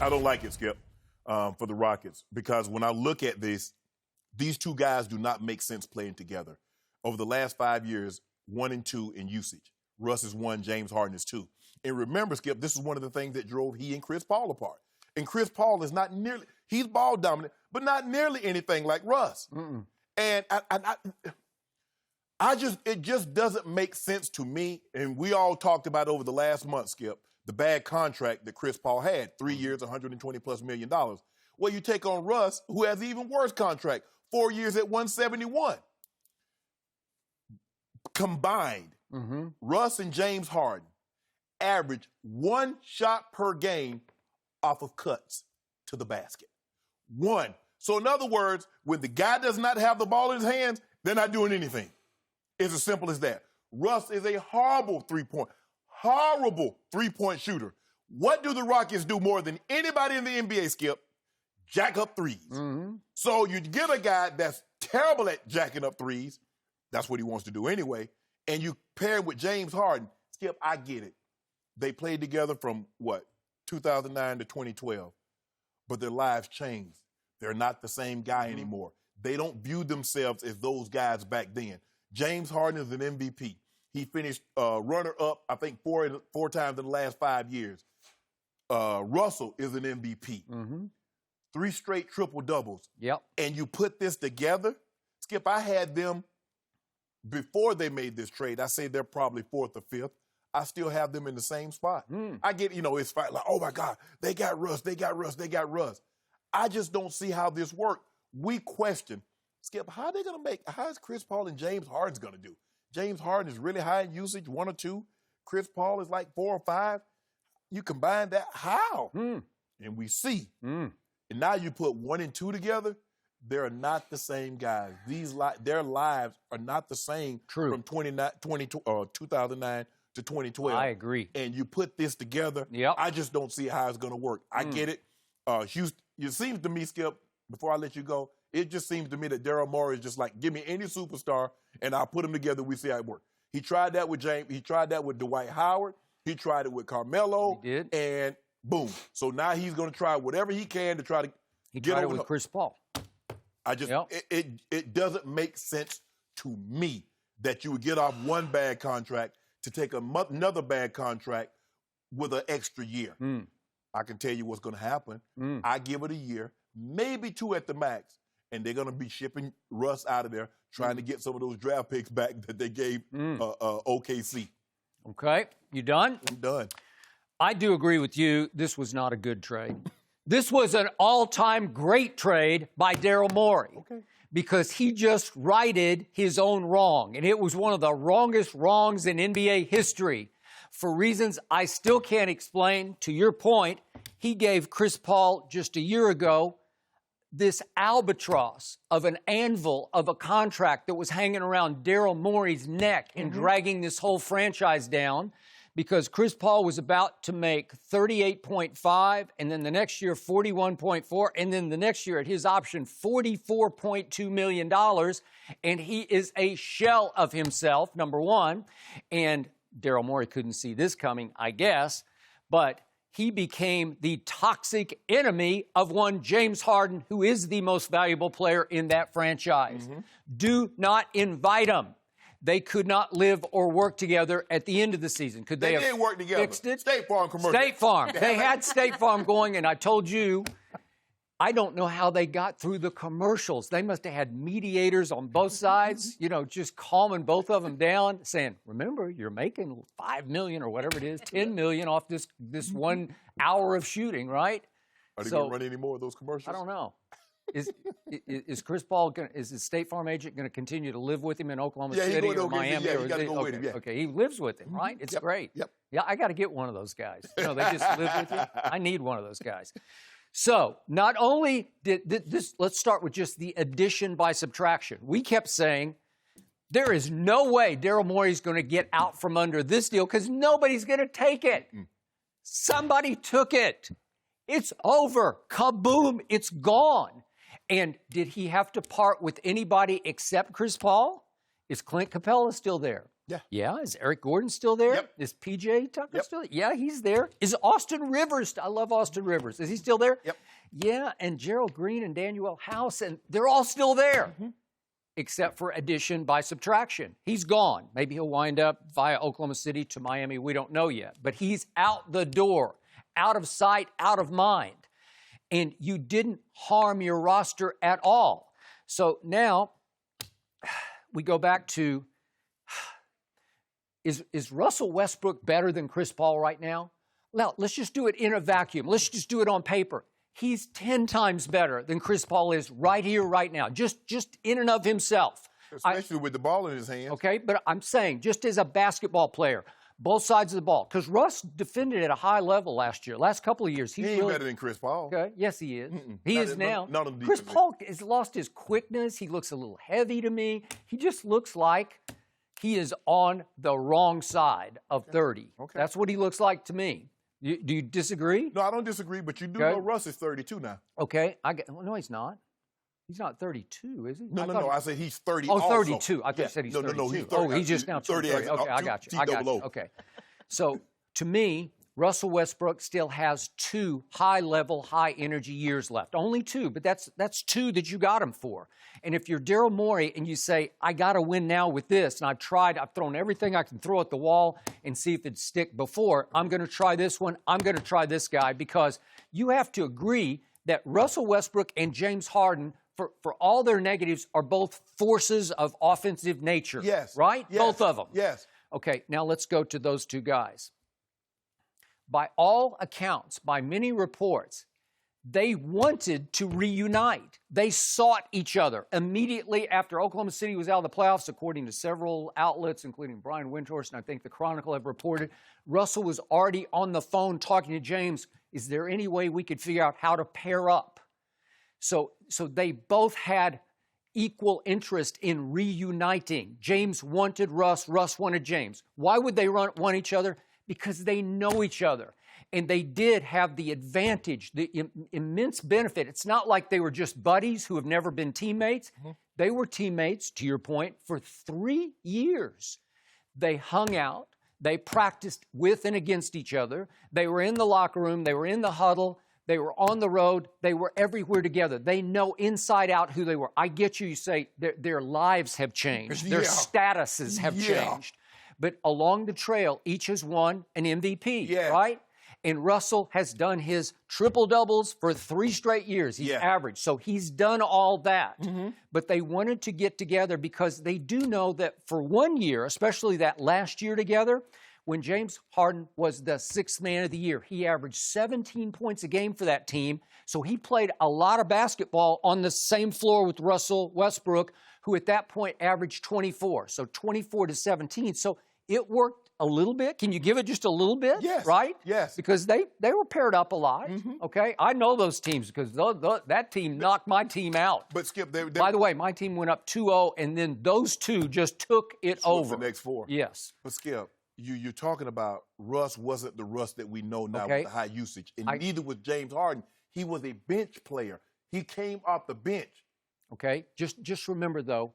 I don't like it, Skip, for the Rockets, because when I look at this, these two guys do not make sense playing together. Over the last 5 years, 1 and 2 in usage. Russ is 1, James Harden is 2. And remember, Skip, this is one of the things that drove he and Chris Paul apart. And Chris Paul is not nearly, he's ball dominant, but not nearly anything like Russ. Mm-mm. And it just doesn't make sense to me. And we all talked about over the last month, Skip, the bad contract that Chris Paul had, 3 years, $120+ million. Well, you take on Russ, who has an even worse contract, 4 years at $171. Combined, Russ and James Harden average 1 shot per game off of cuts to the basket. 1. So in other words, when the guy does not have the ball in his hands, they're not doing anything. It's as simple as that. Russ is a horrible three-point shooter. What do the Rockets do more than anybody in the NBA, Skip? Jack up threes. So you get a guy that's terrible at jacking up threes. That's what he wants to do anyway. And you pair it with James Harden. Skip, I get it. They played together from, 2009 to 2012. But their lives changed. They're not the same guy anymore. They don't view themselves as those guys back then. James Harden is an MVP. He finished runner-up, I think, four times in the last 5 years. Russell is an MVP. 3 straight triple-doubles. Yep. And you put this together, Skip, I had them before they made this trade. I say they're probably 4th or 5th. I still have them in the same spot. I get, it's like, oh, my God, they got Russ. I just don't see how this worked. We question, Skip, how is Chris Paul and James Harden's going to do? James Harden is really high in usage, 1 or 2. Chris Paul is like 4 or 5. You combine that, how? And we see. And now you put 1 and 2 together, they're not the same guys. Their lives are not the same from 2009 to 2012. I agree. And you put this together, I just don't see how it's going to work. I get it. Houston, it seems to me, Skip, before I let you go, it just seems to me that Daryl Morey is just like, give me any superstar, and I'll put them together, we see how it works. He tried that with James. He tried that with Dwight Howard. He tried it with Carmelo. He did. And boom. So now he's going to try whatever he can to try to get over it with Chris Paul. It doesn't make sense to me that you would get off one bad contract to take another bad contract with an extra year. I can tell you what's going to happen. I give it a year, maybe 2 at the max, and they're going to be shipping Russ out of there, trying to get some of those draft picks back that they gave OKC. Okay, you done? I'm done. I do agree with you. This was not a good trade. This was an all-time great trade by Daryl Morey because he just righted his own wrong, and it was one of the wrongest wrongs in NBA history. For reasons I still can't explain, to your point, he gave Chris Paul just a year ago this albatross of an anvil of a contract that was hanging around Daryl Morey's neck and dragging this whole franchise down because Chris Paul was about to make $38.5 and then the next year $41.4 and then the next year at his option $44.2 million. And he is a shell of himself, number one. And Daryl Morey couldn't see this coming, I guess, but he became the toxic enemy of one James Harden, who is the most valuable player in that franchise. Do not invite him. They could not live or work together at the end of the season. Could they did work together. Fixed it? State Farm commercial. State Farm. They had State Farm going, and I told you, I don't know how they got through the commercials. They must have had mediators on both sides, just calming both of them down, saying, remember, you're making $5 million or whatever it is, $10 million off this 1 hour of shooting, right? Are they going to run any more of those commercials? I don't know. Is Chris Paul is his State Farm agent going to continue to live with him in Oklahoma City or Miami? Yeah, you got to go with him. Yeah. Okay, he lives with him, right? It's great. Yep. Yeah, I got to get one of those guys. They just live with you. I need one of those guys. So not only did this, let's start with just the addition by subtraction. We kept saying there is no way Daryl Morey is going to get out from under this deal because nobody's going to take it. Somebody took it. It's over. Kaboom. It's gone. And did he have to part with anybody except Chris Paul? Is Clint Capella still there? Yeah. Yeah. Is Eric Gordon still there? Yep. Is P.J. Tucker Yep. still there? Yeah, he's there. Is Austin Rivers? I love Austin Rivers. Is he still there? Yep. Yeah, and Gerald Green and Daniel House, and they're all still there. Except for addition by subtraction. He's gone. Maybe he'll wind up via Oklahoma City to Miami. We don't know yet. But he's out the door, out of sight, out of mind. And you didn't harm your roster at all. So now we go back to, is Russell Westbrook better than Chris Paul right now? Now, let's just do it in a vacuum. Let's just do it on paper. He's 10 times better than Chris Paul is right here, right now, just in and of himself. Especially with the ball in his hands. Okay, but I'm saying just as a basketball player, both sides of the ball, because Russ defended at a high level last year. Last couple of years, He ain't better than Chris Paul. Okay, yes, he is. He is now. None of the Chris defense. Paul has lost his quickness. He looks a little heavy to me. He just looks like he is on the wrong side of 30. Okay. That's what he looks like to me. Do you disagree? No, I don't disagree, but you do Okay. know Russ is 32 now. Okay. Well, no, he's not. He's not 32, is he? No. I said he's 30 Oh, also. 32. I thought you Yeah. said he's No, 32. he's 30. Oh, he's just now 30. 30. Okay, I got you. I got you. Okay. So, to me, Russell Westbrook still has 2 high-level, high-energy years left. Only 2, but that's 2 that you got him for. And if you're Daryl Morey and you say, I got to win now with this, and I've thrown everything I can throw at the wall and see if it'd stick before, I'm going to try this one, I'm going to try this guy, because you have to agree that Russell Westbrook and James Harden, for all their negatives, are both forces of offensive nature. Yes. Right? Yes. Both of them. Yes. Okay, now let's go to those 2 guys. By all accounts, by many reports, they wanted to reunite. They sought each other immediately after Oklahoma City was out of the playoffs, according to several outlets, including Brian Windhorst and I think the Chronicle have reported. Russell was already on the phone talking to James. Is there any way we could figure out how to pair up? So they both had equal interest in reuniting. James wanted Russ, Russ wanted James. Why would they want each other? Because they know each other. And they did have the advantage, the immense benefit. It's not like they were just buddies who have never been teammates. They were teammates, to your point, for 3 years. They hung out. They practiced with and against each other. They were in the locker room. They were in the huddle. They were on the road. They were everywhere together. They know inside out who they were. I get you. You say their lives have changed. Their statuses have changed. But along the trail, each has won an MVP, right? And Russell has done his triple-doubles for 3 straight years. He's averaged. So he's done all that. But they wanted to get together because they do know that for 1 year, especially that last year together, when James Harden was the 6th man of the year, he averaged 17 points a game for that team. So he played a lot of basketball on the same floor with Russell Westbrook, who at that point averaged 24. So 24 to 17. So it worked a little bit. Can you give it just a little bit? Yes. Right? Yes. Because they were paired up a lot. Okay? I know those teams because that team knocked my team out. But Skip, by the way, my team went up 2-0, and then those 2 just took it over. The next 4. Yes. But Skip, you're talking about Russ wasn't the Russ that we know now with the high usage. And neither was James Harden. He was a bench player. He came off the bench. Okay? Just remember, though,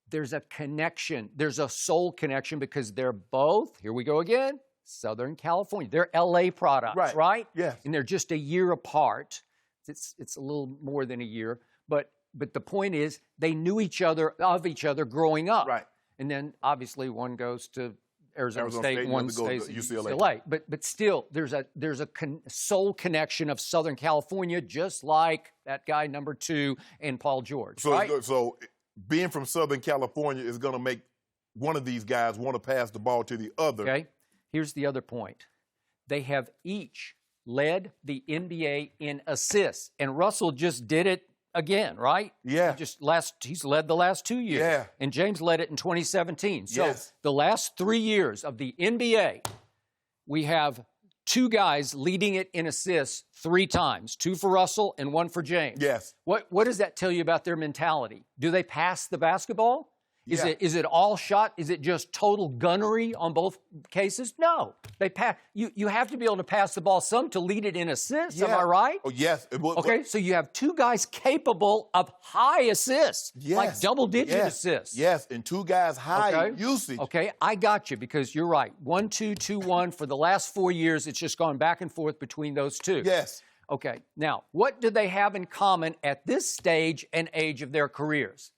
there's a connection. There's a soul connection because they're both, here we go again, Southern California. They're L.A. products, right? Yes. And they're just a year apart. It's a little more than a year. But the point is they knew each other, of each other growing up. Right. And then, obviously, one goes to Arizona State, one stays at UCLA. But still, there's a soul connection of Southern California, just like that guy number 2 and Paul George, right? So being from Southern California is going to make one of these guys want to pass the ball to the other. Okay. Here's the other point. They have each led the NBA in assists, and Russell just did it again, right? Yeah. He's led the last 2 years. Yeah. And James led it in 2017. So the last 3 years of the NBA, we have 2 guys leading it in assists 3 times, 2 for Russell and 1 for James. Yes. What does that tell you about their mentality? Do they pass the basketball? Is it all shot? Is it just total gunnery on both cases? No. They pass. You have to be able to pass the ball some to lead it in assists. Am I right? Oh, yes. Okay, so you have two guys capable of high assists, like double-digit assists. Yes, and two guys high usage. Okay, I got you because you're right. 1-2, 2-1. For the last 4 years, it's just gone back and forth between those two. Yes. Okay, now, what do they have in common at this stage and age of their careers?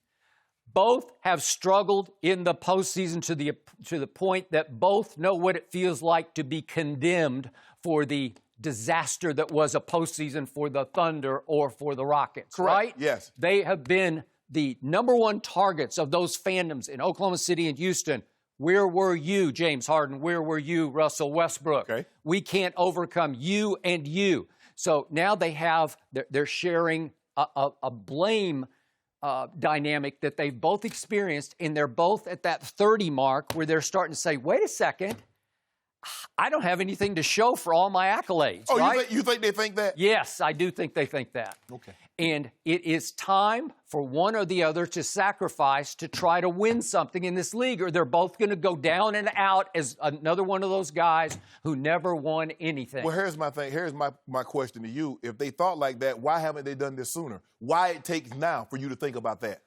Both have struggled in the postseason to the point that both know what it feels like to be condemned for the disaster that was a postseason for the Thunder or for the Rockets, Correct. right? Yes. They have been the number one targets of those fandoms in Oklahoma City and Houston. Where were you, James Harden? Where were you, Russell Westbrook? Okay. We can't overcome you and you. So now they're sharing a blame dynamic that they've both experienced, and they're both at that 30 mark where they're starting to say, wait a second, I don't have anything to show for all my accolades. Oh, right? you think they think that? Yes, I do think they think that. Okay. And it is time for one or the other to sacrifice to try to win something in this league, or they're both going to go down and out as another one of those guys who never won anything. Well, here's my thing. Here's my question to you. If they thought like that, why haven't they done this sooner? Why it takes now for you to think about that?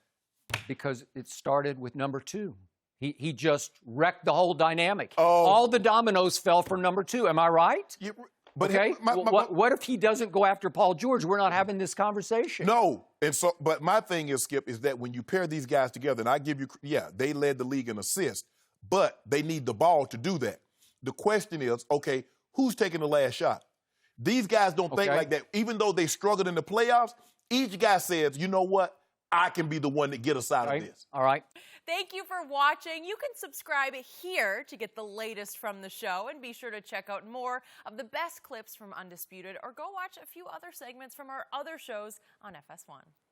Because it started with number two. He just wrecked the whole dynamic. Oh. All the dominoes fell for number two. Am I right? Yeah, but okay. What if he doesn't go after Paul George? We're not having this conversation. No. And so, but my thing is, Skip, is that when you pair these guys together, and I give you, they led the league in assists, but they need the ball to do that. The question is, okay, who's taking the last shot? These guys don't think like that. Even though they struggled in the playoffs, each guy says, you know what? I can be the one to get us out of this. All right. Thank you for watching. You can subscribe here to get the latest from the show, and be sure to check out more of the best clips from Undisputed, or go watch a few other segments from our other shows on FS1.